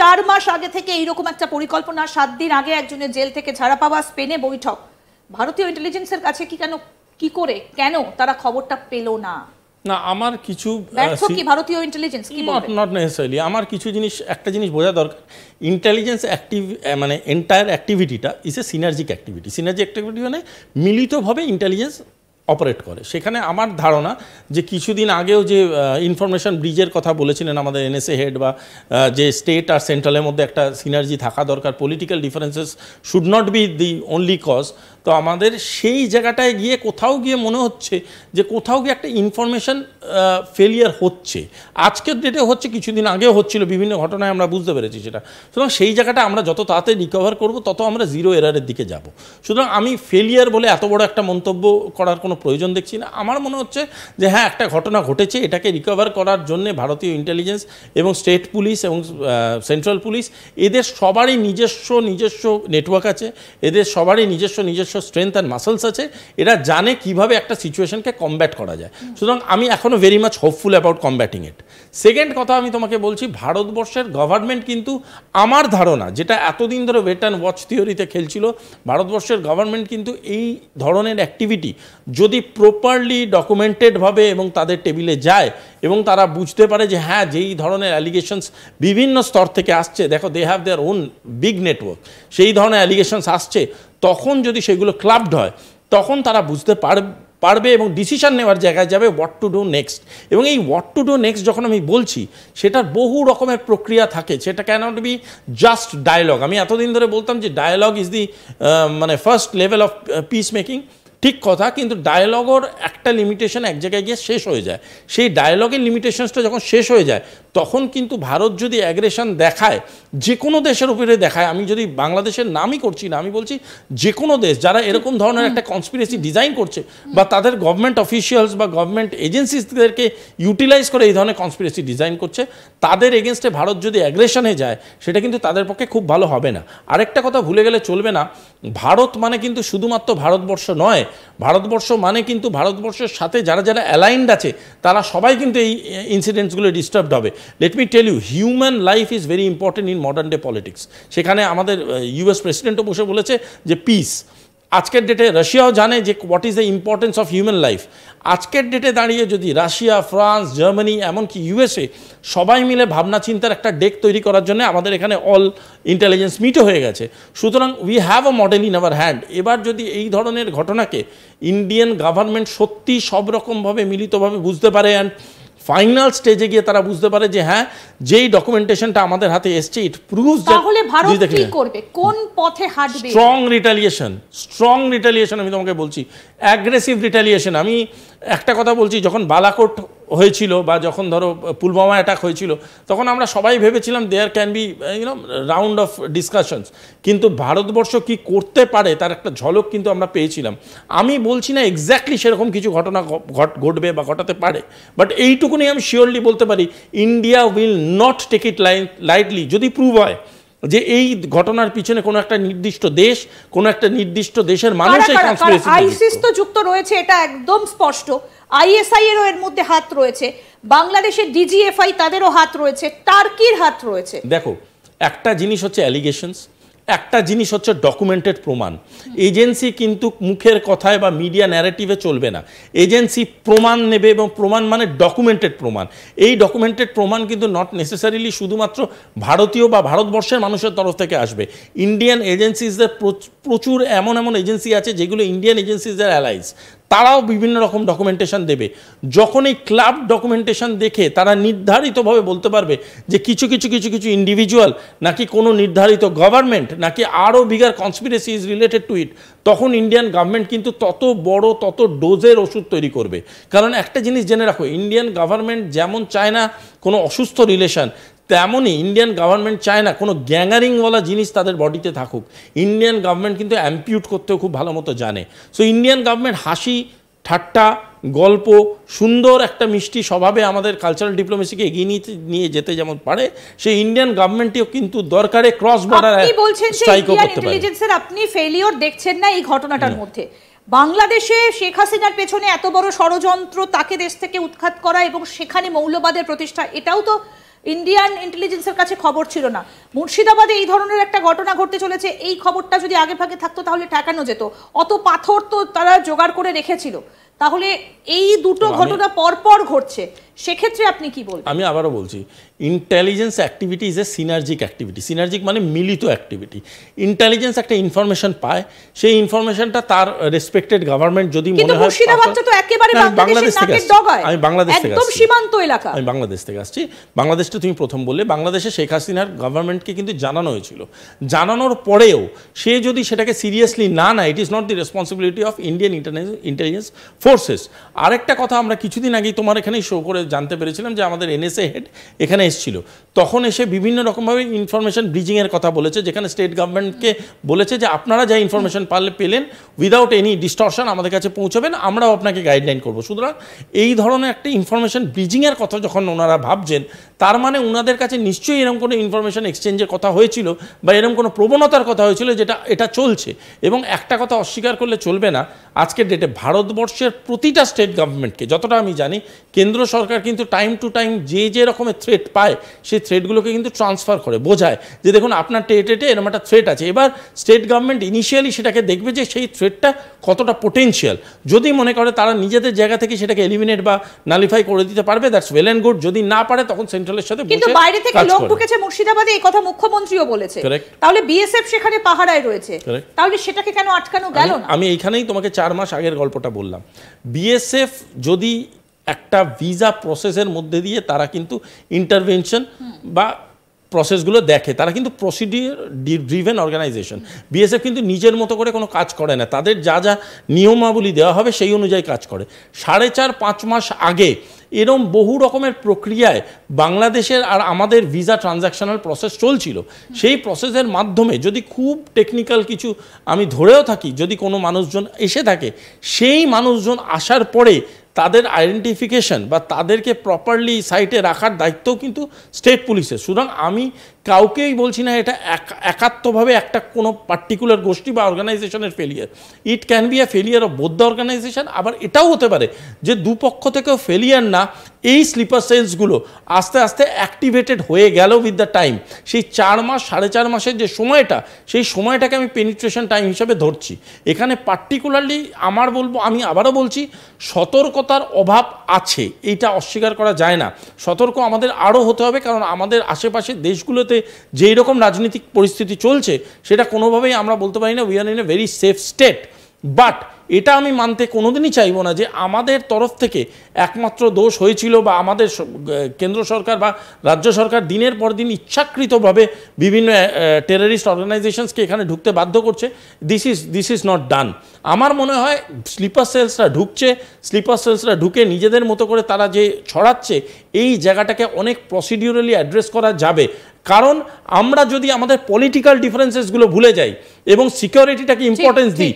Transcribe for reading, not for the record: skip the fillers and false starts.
4 মাস আগে থেকে এইরকম একটা পরিকল্পনা, 7 দিন আগে একজনের জেল থেকে ছাড়া পাওয়া, স্পেনে বৈঠক। ভারতীয় ইন্টেলিজেন্সের কাছে কেন তারা খবরটা পেল না? না, আমার কিছু কি ভারতীয় ইন্টেলিজেন্স কি বলবে? Not necessarily. আমার কিছু জিনিস, একটা জিনিস বোঝা দরকার, ইন্টেলিজেন্স মানে এন্টায়ার অ্যাক্টিভিটিটা is a synergic activity. Synergic activity মানে মিলিতভাবে ইন্টেলিজেন্স অপারেট করে। সেখানে আমার ধারণা যে কিছুদিন আগেও যে ইনফরমেশন ব্রিজের কথা বলেছিলেন আমাদের এনএসএ হেড, বা যে স্টেট আর সেন্ট্রালের মধ্যে একটা সিনার্জি থাকা দরকার, political differences should not be the only cause. তো আমাদের সেই জায়গাটায় গিয়ে কোথাও গিয়ে মনে হচ্ছে যে কোথাও গিয়ে একটা ইনফরমেশন ফেলিয়ার হচ্ছে। আজকের ডেটে হচ্ছে, কিছুদিন আগেও হচ্ছিল, বিভিন্ন ঘটনায় আমরা বুঝতে পেরেছি সেটা। সুতরাং সেই জায়গাটা আমরা যত তাড়াতাড়ি রিকভার করব তত আমরা জিরো এরারের দিকে যাব। সুতরাং আমি ফেলিয়ার বলে এত বড় একটা মন্তব্য করার কোনো প্রয়োজন দেখছি না। আমার মনে হচ্ছে যে হ্যাঁ, একটা ঘটনা ঘটেছে, এটাকে রিকভার করার জন্য ভারতীয় ইন্টেলিজেন্স এবং স্টেট পুলিশ এবং সেন্ট্রাল পুলিশ, এদের সবারই নিজস্ব নেটওয়ার্ক আছে, এদের সবারই নিজস্ব স্ট্রেংথ অ্যান্ড মাসলস আছে। এরা জানে কিভাবে একটা সিচুয়েশনকে কমব্যাট করা যায়। সুতরাং আমি এখনও very much hopeful about combating it. Second কথা আমি তোমাকে বলছি, ভারতবর্ষের গভর্নমেন্ট কিন্তু, আমার ধারণা যেটা এতদিন ধরে ওয়েট অ্যান্ড ওয়াচ থিওরিতে খেলছিল, ভারতবর্ষের গভর্নমেন্ট কিন্তু এই ধরনের অ্যাক্টিভিটি যদি প্রপারলি ডকুমেন্টেডভাবে এবং তাদের টেবিলে যায় এবং তারা বুঝতে পারে যে হ্যাঁ, যেই ধরনের অ্যালিগেশনস বিভিন্ন স্তর থেকে আসছে, দেখো they have their own big network, সেই ধরনের অ্যালিগেশনস আসছে, তখন যদি সেগুলো ক্লাবড হয় তখন তারা বুঝতে পারবে এবং ডিসিশন নেওয়ার জায়গায় যাবে হোয়াট টু ডু নেক্সট। এবং এই হোয়াট টু ডু নেক্সট যখন আমি বলছি, সেটার বহু রকমের প্রক্রিয়া থাকে, সেটা ক্যানট বি জাস্ট ডায়ালগ। আমি এতদিন ধরে বলতাম যে ডায়ালগ ইজ দি মানে first level of piece making, ঠিক কথা, কিন্তু ডায়ালগের একটা লিমিটেশন এক জায়গায় গিয়ে শেষ হয়ে যায়। সেই ডায়ালগের লিমিটেশনসটা যখন শেষ হয়ে যায়, তখন কিন্তু ভারত যদি অ্যাগ্রেশন দেখায়, যে কোনো দেশের উপরে দেখায়, আমি যদি বাংলাদেশের নামই করছি না, আমি বলছি যে কোনো দেশ যারা এরকম ধরনের একটা কনস্পিরেসি ডিজাইন করছে, বা তাদের গভর্নমেন্ট অফিসিয়ালস বা গভর্নমেন্ট এজেন্সিসদেরকে ইউটিলাইজ করে এই ধরনের কনস্পিরেসি ডিজাইন করছে, তাদের এগেনস্টে ভারত যদি অ্যাগ্রেশনে যায়, সেটা কিন্তু তাদের পক্ষে খুব ভালো হবে না। আরেকটা কথা ভুলে গেলে চলবে না, ভারত মানে কিন্তু শুধুমাত্র ভারতবর্ষ নয়, ভারতবর্ষ মানে কিন্তু ভারতবর্ষের সাথে যারা অ্যালাইন্ড আছে, তারা সবাই কিন্তু এই ইনসিডেন্টসগুলো ডিস্টার্বড হবে। Let me tell you, human life is very important in modern day politics. সেখানে আমাদের ইউএস প্রেসিডেন্টও বসে বলেছে যে পিস। আজকের ডেটে রাশিয়াও জানে যে what is the importance of human life. আজকের ডেটে দাঁড়িয়ে যদি রাশিয়া, ফ্রান্স, জার্মানি, এমনকি ইউএসএ সবাই মিলে ভাবনা চিন্তার একটা ডেক তৈরি করার জন্য আমাদের এখানে অল ইন্টেলিজেন্স মিটও হয়ে গেছে। সুতরাং we have a model in our hand. এবার যদি এই ধরনের ঘটনাকে ইন্ডিয়ান গভর্নমেন্ট সত্যি সব রকমভাবে মিলিতভাবে বুঝতে পারে, অ্যান্ড ফাইনাল স্টেজে গিয়ে তারা বুঝতে পারে যে হ্যাঁ, যেই ডকুমেন্টেশনটা আমাদের হাতে এসছে, ইট প্রুভস দ্যাট, তাহলে ভারত কি করবে, কোন পথে হাঁটবে? Strong retaliation. আমি তোমাকে বলছি, অ্যাগ্রেসিভ রিটালিয়েশন। আমি একটা কথা বলছি, যখন বালাকোট হয়েছিল বা যখন ধরো পুলওয়ামা অ্যাটাক হয়েছিল, তখন আমরা সবাই ভেবেছিলাম there can be round of discussions, কিন্তু ভারতবর্ষ কি করতে পারে তার একটা ঝলক কিন্তু আমরা পেয়েছিলাম। আমি বলছি না এক্স্যাক্টলি সেরকম কিছু ঘটনা ঘটবে বা ঘটাতে পারে, বাট এইটুকুনি আমি শিওরলি বলতে পারি, India will not take it lightly. যদি প্রুভ হয় যে এই ঘটনার পিছনে কোনো একটা নির্দিষ্ট দেশ, কোনো একটা নির্দিষ্ট দেশের মানুষ এই কনস্পিরেসি, আইসিস তো যুক্ত রয়েছে, এটা একদম স্পষ্ট। আইএসআই এরও এর মধ্যে হাত রয়েছে, বাংলাদেশের ডিজিএফআই তাদেরও হাত রয়েছে, টার্কির হাত রয়েছে। দেখো, একটা জিনিস হচ্ছে অ্যালিগেশনস, একটা জিনিস হচ্ছে ডকুমেন্টেড প্রমাণ। এজেন্সি কিন্তু মুখের কথায় বা মিডিয়া ন্যারেটিভে চলবে না, এজেন্সি প্রমাণ নেবে, এবং প্রমাণ মানে ডকুমেন্টেড প্রমাণ। এই ডকুমেন্টেড প্রমাণ কিন্তু নট নেসেসারিলি শুধুমাত্র ভারতীয় বা ভারতবর্ষের মানুষের তরফ থেকে আসবে। ইন্ডিয়ান এজেন্সিসদের প্রচুর এমন এজেন্সি আছে যেগুলো ইন্ডিয়ান এজেন্সিসদের অ্যালাইজ, তারাও বিভিন্ন রকম ডকুমেন্টেশন দেবে। যখন এই ক্লাব ডকুমেন্টেশন দেখে তারা নির্ধারিতভাবে বলতে পারবে যে কিছু ইন্ডিভিজুয়াল, নাকি কোনো নির্ধারিত গভর্নমেন্ট, নাকি আরও bigger conspiracy is related to it, তখন ইন্ডিয়ান গভর্নমেন্ট কিন্তু তত বড় তত ডোজের ওষুধ তৈরি করবে। কারণ একটা জিনিস জেনে রাখো, ইন্ডিয়ান গভর্নমেন্ট যেমন চায় না কোনো অসুস্থ রিলেশন, তেমনই ইন্ডিয়ান গভর্নমেন্ট চায় না কোনো গ্যাঙ্গারিংওয়ালা জিনিস তাদের বডিতে থাকুক। ইন্ডিয়ান গভর্নমেন্ট কিন্তু অ্যাম্পিউট করতেও খুব ভালো মতো জানে। সো ইন্ডিয়ান গভর্নমেন্ট হাসি ঠাট্টা গল্প সুন্দর একটা মিষ্টি স্বভাবে আমাদের কালচারাল ডিপ্লোমেসিকে এগিয়ে নিয়ে যেতে যেমন পারে, সেই ইন্ডিয়ান গভর্নমেন্টও কিন্তু দরকারে ক্রস বর্ডার স্ট্রাইকও করতে পারে। আপনি ফেলিওর দেখছেন না এই ঘটনাটার মধ্যে? বাংলাদেশে শেখ হাসিনার পেছনে এত বড় ষড়যন্ত্র, তাকে দেশ থেকে উৎখাত করা এবং সেখানে মৌলবাদের প্রতিষ্ঠা, এটাও তো ইন্ডিয়ান ইন্টেলিজেন্সের কাছে খবর ছিল না। মুর্শিদাবাদে এই ধরনের একটা ঘটনা ঘটতে চলেছে, এই খবরটা যদি আগে ভাগে থাকতো তাহলে ঠেকানো যেত। অত পাথর তো তারা জোগাড় করে রেখেছিল, তাহলে এই দুটো ঘটনা পরপর ঘটছে, সেক্ষেত্রে আপনি কি বলবেন? আমি আবারও বলছি, intelligence activity is a synergic activity. Synergic মানে মিলিত অ্যাক্টিভিটি। ইন্টেলিজেন্স একটা ইনফরমেশন পায়, সেই ইনফরমেশনটা তার রেসপেক্টেড গভর্নমেন্ট যদি মনে হয়, মুর্শিদাবাদটা তো একেবারে বাংলাদেশ থেকে আসছে, আমি বাংলাদেশ থেকে একদম সীমান্ত এলাকা, আমি বাংলাদেশ থেকে আসছি। বাংলাদেশটা তুমি প্রথম বললে, বাংলাদেশে শেখ হাসিনার গভর্নমেন্টকে কিন্তু জানানো হয়েছিল। জানানোর পরেও সে যদি সেটাকে সিরিয়াসলি না নেয়, it is not the responsibility of Indian intelligence forces. আরেকটা কথা আমরা কিছুদিন আগেই তোমার এখানেই শো করে জানতে পেরেছিলাম যে আমাদের এনএসএ হেড এখানে এসেছিল, তখন এসে বিভিন্ন রকমভাবে ইনফরমেশন ব্রিজিংয়ের কথা বলেছে, যেখানে স্টেট গভর্নমেন্টকে বলেছে যে আপনারা যা ইনফরমেশন পেলেন উইদাউট এনি ডিস্টরশন আমাদের কাছে পৌঁছাবেন, আমরাও আপনাকে গাইডলাইন করবো। সুতরাং এই ধরনের একটা ইনফরমেশন ব্রিজিংয়ের কথা যখন ওনারা ভাবছেন, তার মানে ওনাদের কাছে নিশ্চয়ই এরকম কোনো ইনফরমেশন এক্সচেঞ্জের কথা হয়েছিল বা এরকম কোনো প্রবণতার কথা হয়েছিল যেটা এটা চলছে। এবং একটা কথা অস্বীকার করলে চলবে না, আজকের ডেটে ভারতবর্ষের প্রতিটা স্টেট গভর্নমেন্টকে যতটা আমি জানি, কেন্দ্র সরকার কিন্তু টাইম টু টাইম যে রকমের থ্রেট পায় সেই থ্রেটগুলোকে কিন্তু ট্রান্সফার করে, বোঝায় যে দেখুন আপনার টেটে এরকম একটা থ্রেট আছে। এবার স্টেট গভর্নমেন্ট ইনিশিয়ালি সেটাকে দেখবে যে সেই থ্রেটটা কতটা পোটেনশিয়াল। যদি মনে করে তারা নিজেদের জায়গা থেকে সেটাকে এলিমিনেট বা নালিফাই করে দিতে পারবে, দ্যাটস ওয়েল অ্যান্ড গুড। যদি না পারে তখন সেন্ট্রালের সাথে কিন্তু বাইরে থেকে লোক ঢুকেছে মুর্শিদাবাদে, এই কথা মুখ্যমন্ত্রীও বলেছে, তাহলে বিএসএফ সেখানে পাহারায় রয়েছে, তাহলে সেটাকে কেন আটকানো গেল না? আমি এইখানেই তোমাকে 4 মাস আগের গল্পটা বললাম। বিএসএফ যদি একটা ভিসা প্রসেসের মধ্যে দিয়ে তারা কিন্তু ইন্টারভেনশন বা প্রসেসগুলো দেখে, তারা কিন্তু প্রসিডিওর ড্রিভেন অর্গানাইজেশন। বিএসএফ কিন্তু নিজের মতো করে কোনো কাজ করে না, তাদের যা যা নিয়মাবলী দেওয়া হবে সেই অনুযায়ী কাজ করে। 4.5-5 মাস আগে এরম বহু রকমের প্রক্রিয়ায় বাংলাদেশের আর আমাদের ভিসা ট্রানজ্যাকশনাল প্রসেস চলছিল। সেই প্রসেসের মাধ্যমে যদি খুব টেকনিক্যাল কিছু আমি ধরেও থাকি, যদি কোনো মানুষজন এসে থাকে, সেই মানুষজন আসার পরে তাদের আইডেন্টিফিকেশন বা তাদেরকে প্রপারলি সাইটে রাখার দায়িত্বও কিন্তু স্টেট পুলিশের। সুতরাং আমি কাউকেই বলছি না এটা একাত্মভাবে একটা কোনো পার্টিকুলার গোষ্ঠী বা অর্গানাইজেশনের failure. It can be a failure of both the organisation. আবার এটাও হতে পারে যে দুপক্ষ থেকেও ফেলিয়ার না, এই স্লিপার সেলসগুলো আস্তে আস্তে অ্যাক্টিভেটেড হয়ে গেল উইথ দ্য টাইম। সেই 4 মাস 4.5 মাসের যে সময়টা, সেই সময়টাকে আমি পেনিট্রেশন টাইম হিসাবে ধরছি। এখানে পার্টিকুলারলি আমি আবারও বলছি, সতর্কতার অভাব আছে, এইটা অস্বীকার করা যায় না। সতর্ক আমাদের আরও হতে হবে, কারণ আমাদের আশেপাশের দেশগুলোতে যেই রকম রাজনৈতিক পরিস্থিতি চলছে সেটা কোনোভাবেই আমরা বলতে পারি না we are in a very safe state. But এটা আমি মানতে কোনোদিনই চাইবো না যে আমাদের তরফ থেকে একমাত্র দোষ হয়েছিল বা আমাদের কেন্দ্র সরকার বা রাজ্য সরকার দিনের পর দিন ইচ্ছাকৃতভাবে বিভিন্ন টেররিস্ট অর্গানাইজেশনসকে এখানে ঢুকতে বাধ্য করছে। This is not done. আমার মনে হয় স্লিপার সেলসরা ঢুকে নিজেদের মতো করে তারা যে ছড়াচ্ছে, এই জায়গাটাকে অনেক প্রসিডিউরালি অ্যাড্রেস করা যাবে। কারণ আমরা যদি আমাদের পলিটিক্যাল ডিফারেন্সেসগুলো ভুলে যাই এবং সিকিউরিটিটাকে ইম্পর্টেন্স দিই,